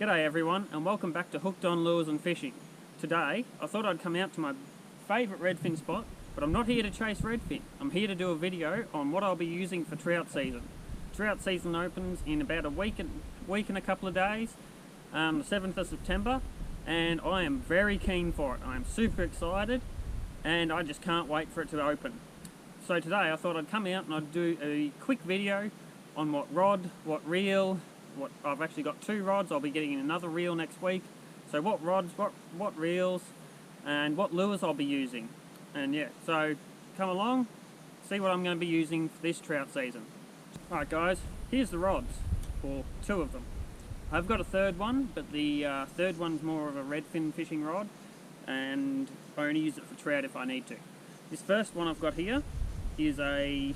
G'day everyone, and welcome back to Hooked on Lures and Fishing. Today, I thought I'd come out to my favourite redfin spot, but I'm not here to chase redfin. I'm here to do a video on what I'll be using for trout season. Trout season opens in about a week and a couple of days, the 7th of September, and I am very keen for it. I'm super excited, and I just can't wait for it to open. So today I thought I'd come out and I'd do a quick video on what rod, what reel, I've actually got 2 rods. I'll be getting another reel next week. So what rods, what reels, and what lures I'll be using. And yeah, so come along, see what I'm going to be using for this trout season. Alright guys, here's the rods, or 2 of them. I've got a third one, but the third one's more of a redfin fishing rod, and I only use it for trout if I need to. This first one I've got here is a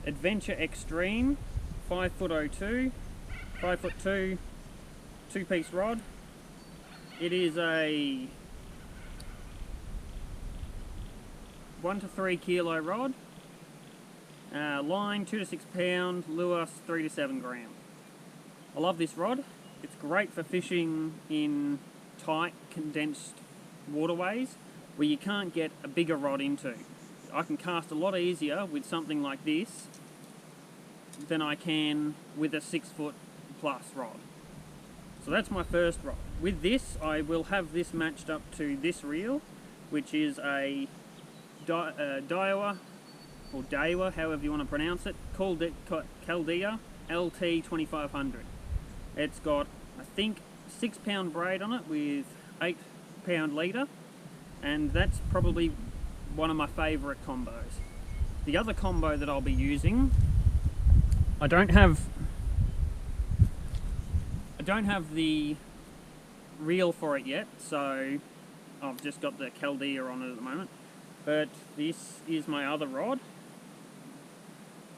Adventure Extreme 5'02", 5'2", 2-piece rod. It is a 1 to 3 kilo rod, line 2 to 6 pound, lure 3 to 7 gram. I love this rod. It's great for fishing in tight, condensed waterways where you can't get a bigger rod into. I can cast a lot easier with something like this than I can with a 6-foot plus rod. So that's my first rod. With this, I will have this matched up to this reel, which is a Daiwa, or Daiwa, however you want to pronounce it, called it Caldea LT 2500. It's got, I think, 6 pound braid on it with 8 pound leader, and that's probably one of my favourite combos. The other combo that I'll be using, I don't have the reel for it yet, so I've just got the Caldea on it at the moment. But this is my other rod.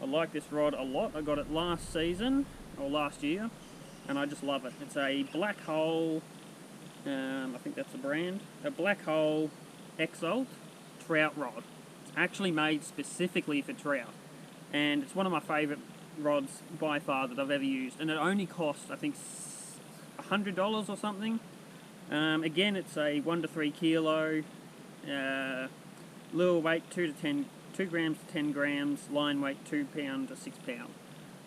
I like this rod a lot. I got it last season, or last year, and I just love it. It's a Black Hole, I think that's the brand, a Black Hole Exalt trout rod. It's actually made specifically for trout, and it's one of my favourite rods by far that I've ever used, and it only cost, I think, $100 or something. Again, it's a 1 to 3 kilo, lure weight 2 grams to 10 grams, line weight 2 pound to 6 pound.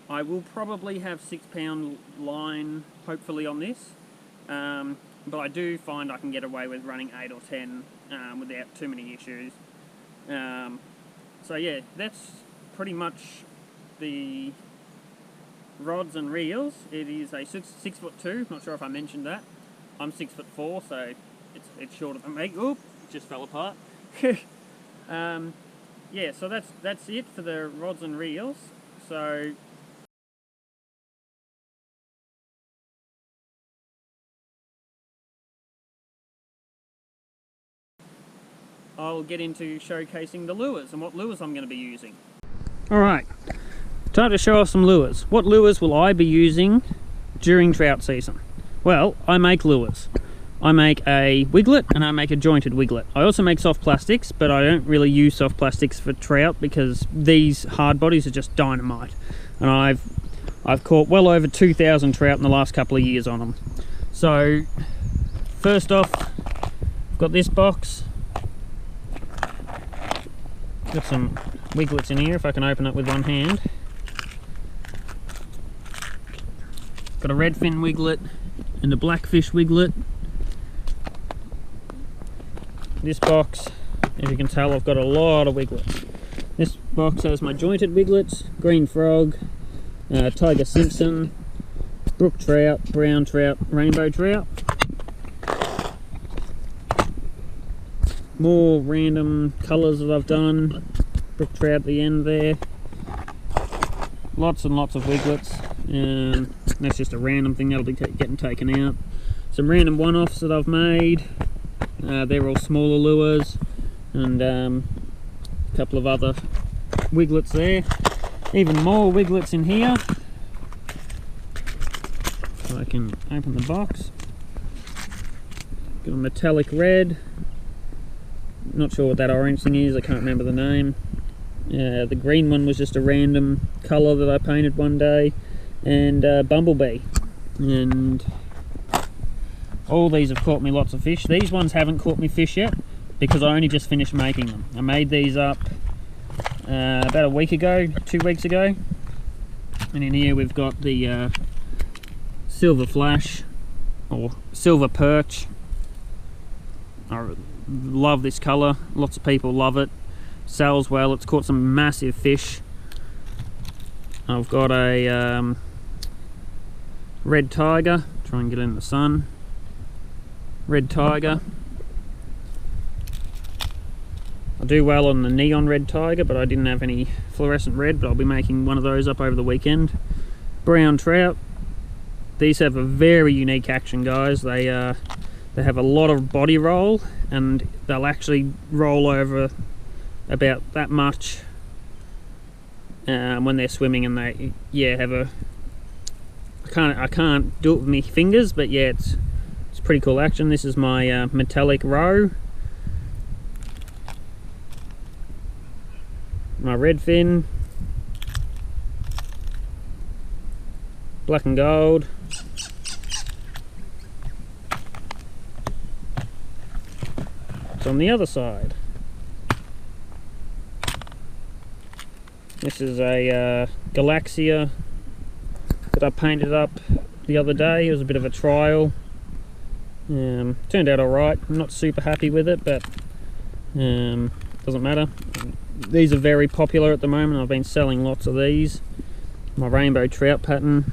I will probably have 6 pound line hopefully on this, but I do find I can get away with running 8 or 10 without too many issues. So yeah, that's pretty much the rods and reels. It is a 6'2", not sure if I mentioned that. I'm 6'4", so it's shorter than me. Oop, it just fell apart. Yeah, so that's it for the rods and reels. So I'll get into showcasing the lures and what lures I'm going to be using. Alright, time to show off some lures. What lures will I be using during trout season? Well, I make lures. I make a wiglet and I make a jointed wiglet. I also make soft plastics, but I don't really use soft plastics for trout because these hard bodies are just dynamite. And I've caught well over 2,000 trout in the last couple of years on them. So, first off, I've got this box. Got some wiglets in here, if I can open it with one hand. Got a redfin wiglet and a blackfish wiglet. This box, as you can tell, I've got a lot of wiglets. This box has my jointed wiglets, green frog, tiger Simpson, brook trout, brown trout, rainbow trout. More random colours that I've done. Brook trout at the end there. Lots and lots of wiglets. That's just a random thing that'll be getting taken out. Some random one-offs that I've made. They're all smaller lures. And a couple of other wiglets there. Even more wiglets in here. So I can open the box. Got a metallic red. Not sure what that orange thing is, I can't remember the name. The green one was just a random colour that I painted one day. And Bumblebee. And all these have caught me lots of fish. These ones haven't caught me fish yet because I only just finished making them. I made these up about a week ago, 2 weeks ago. And in here we've got the silver flash or silver perch. I love this colour, lots of people love it, sells well, it's caught some massive fish. I've got a red tiger, try and get in the sun, red tiger. I do well on the neon red tiger, but I didn't have any fluorescent red, but I'll be making one of those up over the weekend. Brown trout. These have a very unique action, guys. They have a lot of body roll, and they'll actually roll over about that much when they're swimming, and they have a I can't do it with my fingers, but yeah, it's pretty cool action. This is my metallic roe, my redfin, black and gold. It's on the other side. This is a Galaxia that I painted up the other day. It was a bit of a trial. Turned out alright. I'm not super happy with it, but doesn't matter. These are very popular at the moment. I've been selling lots of these. My rainbow trout pattern.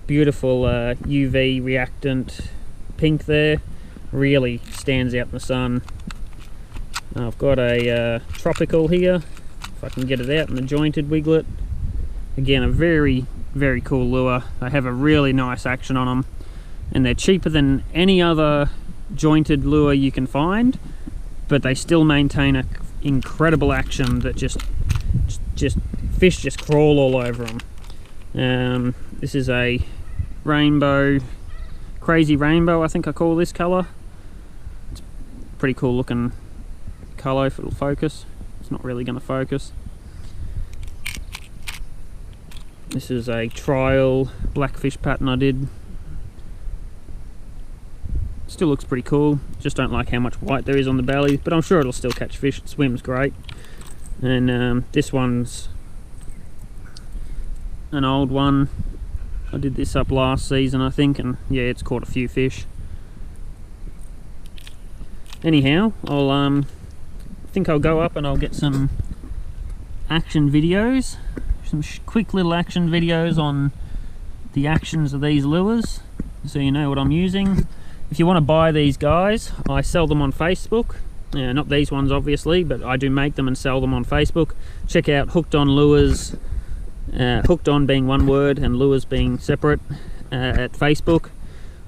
Beautiful UV reactant pink there. Really stands out in the sun. I've got a tropical here, if I can get it out, and the jointed wiglet. Again, a very, very cool lure. They have a really nice action on them, and they're cheaper than any other jointed lure you can find, but they still maintain a incredible action that just fish just crawl all over them. This is a rainbow, crazy rainbow, I think I call this colour. It's pretty cool looking colour if it'll focus. It's not really going to focus. This is a trial blackfish pattern I did. Still looks pretty cool. Just don't like how much white there is on the belly, but I'm sure it'll still catch fish. It swims great. And this one's an old one. I did this up last season, I think, and yeah, it's caught a few fish. Anyhow, I think I'll go up and I'll get some action videos, some quick little action videos on the actions of these lures, so you know what I'm using. If you want to buy these guys, I sell them on Facebook. Not these ones obviously, but I do make them and sell them on Facebook. Check out Hooked On Lures, Hooked On being one word and Lures being separate, at Facebook.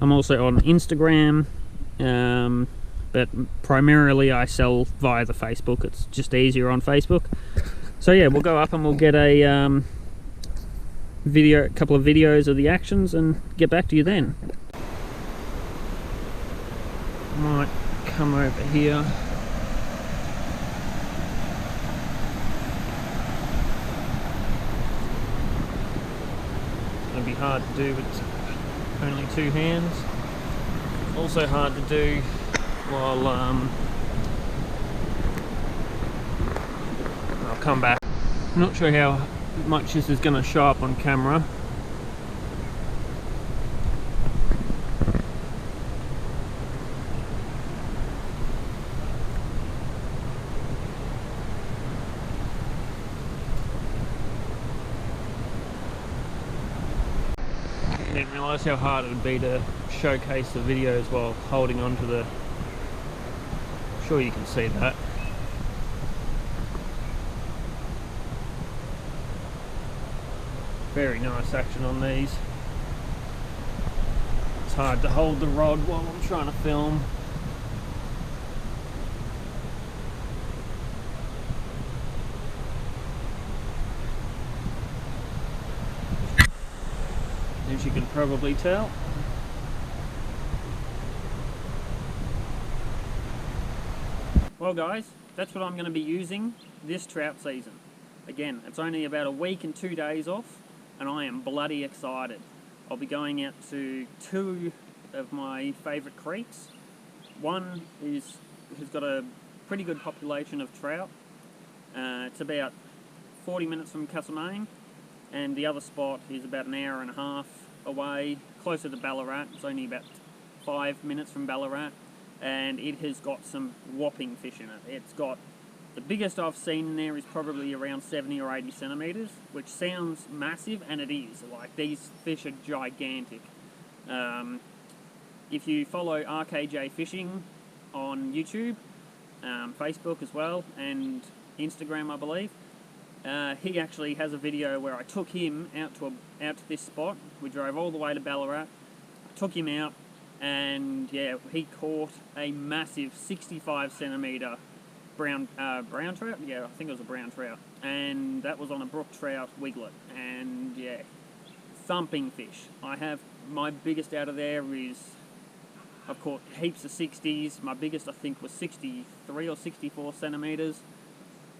I'm also on Instagram, but primarily I sell via the Facebook. It's just easier on Facebook. So yeah, we'll go up and we'll get a couple of videos of the actions and get back to you then. Might come over here. It'll be hard to do with only two hands. Also hard to do while I'll come back. I'm not sure how much this is going to show up on camera. I didn't realise how hard it would be to showcase the videos while holding on to the... I'm sure you can see that. Very nice action on these. It's hard to hold the rod while I'm trying to film. As you can probably tell. Well guys, that's what I'm going to be using this trout season. Again, it's only about a week and 2 days off, and I am bloody excited. I'll be going out to two of my favourite creeks. One has got a pretty good population of trout. It's about 40 minutes from Castlemaine, and the other spot is about an hour and a half away, closer to Ballarat. It's only about 5 minutes from Ballarat, and it has got some whopping fish in it. It's got, the biggest I've seen in there is probably around 70 or 80 centimetres, which sounds massive, and it is. Like, these fish are gigantic. If you follow RKJ Fishing on YouTube, Facebook as well, and Instagram, I believe, he actually has a video where I took him out to this spot. We drove all the way to Ballarat, I took him out, and yeah, he caught a massive 65 centimetre brown trout. Yeah, I think it was a brown trout, and that was on a brook trout wiglet, and yeah, thumping fish. I have, my biggest out of there is, I've caught heaps of 60s. My biggest, I think, was 63 or 64 centimetres,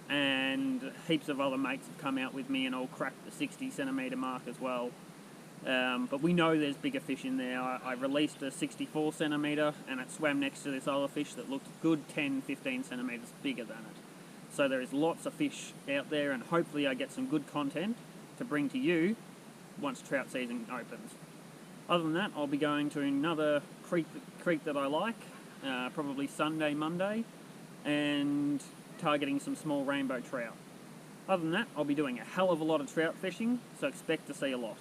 and heaps of other mates have come out with me and all cracked the 60 centimetre mark as well. But we know there's bigger fish in there. I released a 64 centimetre, and it swam next to this other fish that looked good 10-15 centimetres bigger than it. So there is lots of fish out there, and hopefully I get some good content to bring to you once trout season opens. Other than that, I'll be going to another creek that I like, probably Sunday, Monday, and targeting some small rainbow trout. Other than that, I'll be doing a hell of a lot of trout fishing, so expect to see a lot.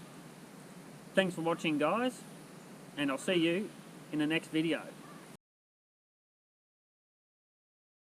Thanks for watching, guys, and I'll see you in the next video.